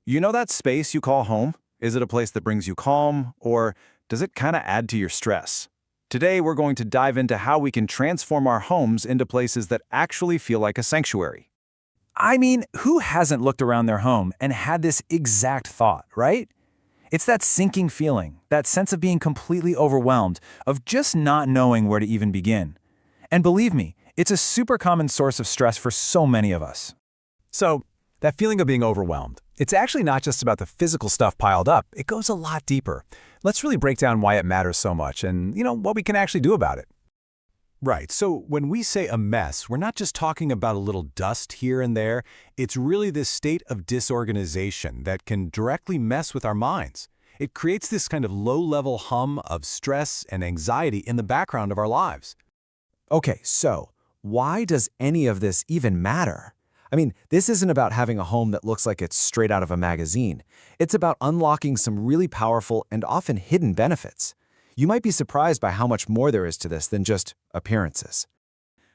You know that space you call home? Is it a place that brings you calm, or does it kind of add to your stress? Today, we're going to dive into how we can transform our homes into places that actually feel like a sanctuary. I mean, who hasn't looked around their home and had this exact thought, right? It's that sinking feeling, that sense of being completely overwhelmed, of just not knowing where to even begin. And believe me, it's a super common source of stress for so many of us. So, that feeling of being overwhelmed, it's actually not just about the physical stuff piled up. It goes a lot deeper. Let's really break down why it matters so much and, what we can actually do about it. Right, so when we say a mess, we're not just talking about a little dust here and there. It's really this state of disorganization that can directly mess with our minds. It creates this kind of low-level hum of stress and anxiety in the background of our lives. Okay, so why does any of this even matter? I mean, this isn't about having a home that looks like it's straight out of a magazine. It's about unlocking some really powerful and often hidden benefits. You might be surprised by how much more there is to this than just appearances.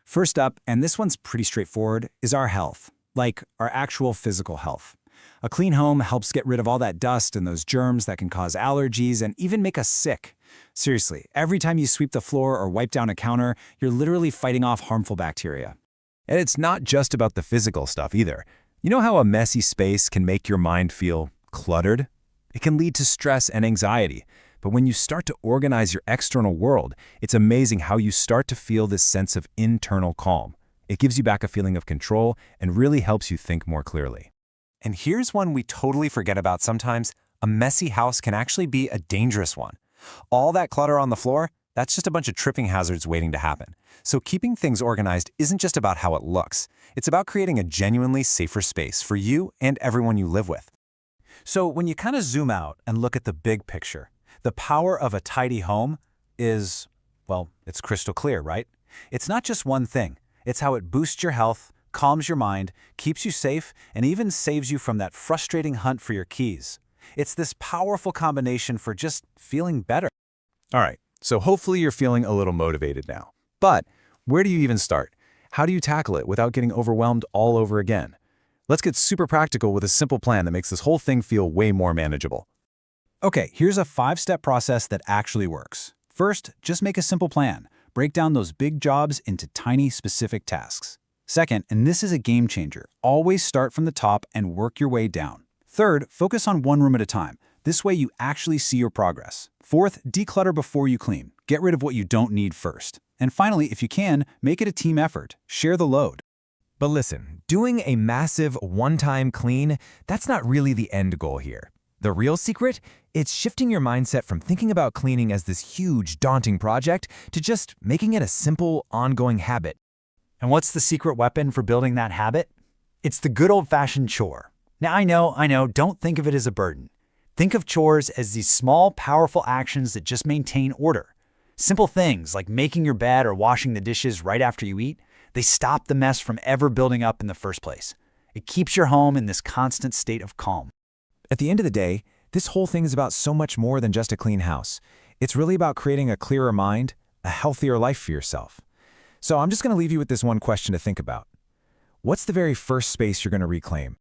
First up, and this one's pretty straightforward, is our health, like our actual physical health. A clean home helps get rid of all that dust and those germs that can cause allergies and even make us sick. Seriously, every time you sweep the floor or wipe down a counter, you're literally fighting off harmful bacteria. And it's not just about the physical stuff either. You know how a messy space can make your mind feel cluttered? It can lead to stress and anxiety. But when you start to organize your external world, it's amazing how you start to feel this sense of internal calm. It gives you back a feeling of control and really helps you think more clearly. And here's one we totally forget about sometimes. A messy house can actually be a dangerous one. All that clutter on the floor, that's just a bunch of tripping hazards waiting to happen. So keeping things organized isn't just about how it looks. It's about creating a genuinely safer space for you and everyone you live with. So when you kind of zoom out and look at the big picture, the power of a tidy home is, well, it's crystal clear, right? It's not just one thing. It's how it boosts your health, calms your mind, keeps you safe, and even saves you from that frustrating hunt for your keys. It's this powerful combination for just feeling better. All right, so hopefully you're feeling a little motivated now. But where do you even start? How do you tackle it without getting overwhelmed all over again? Let's get super practical with a simple plan that makes this whole thing feel way more manageable. Okay, here's a 5-step process that actually works. First, just make a simple plan. Break down those big jobs into tiny, specific tasks. Second, and this is a game changer, always start from the top and work your way down. Third, focus on one room at a time. This way you actually see your progress. Fourth, declutter before you clean. Get rid of what you don't need first. And finally, if you can, make it a team effort. Share the load. But listen, doing a massive one-time clean, that's not really the end goal here. The real secret? It's shifting your mindset from thinking about cleaning as this huge, daunting project to just making it a simple, ongoing habit. And what's the secret weapon for building that habit? It's the good old-fashioned chore. Now, I know, don't think of it as a burden. Think of chores as these small, powerful actions that just maintain order. Simple things like making your bed or washing the dishes right after you eat, they stop the mess from ever building up in the first place. It keeps your home in this constant state of calm. At the end of the day, this whole thing is about so much more than just a clean house. It's really about creating a clearer mind, a healthier life for yourself. So I'm just going to leave you with this one question to think about. What's the very first space you're going to reclaim?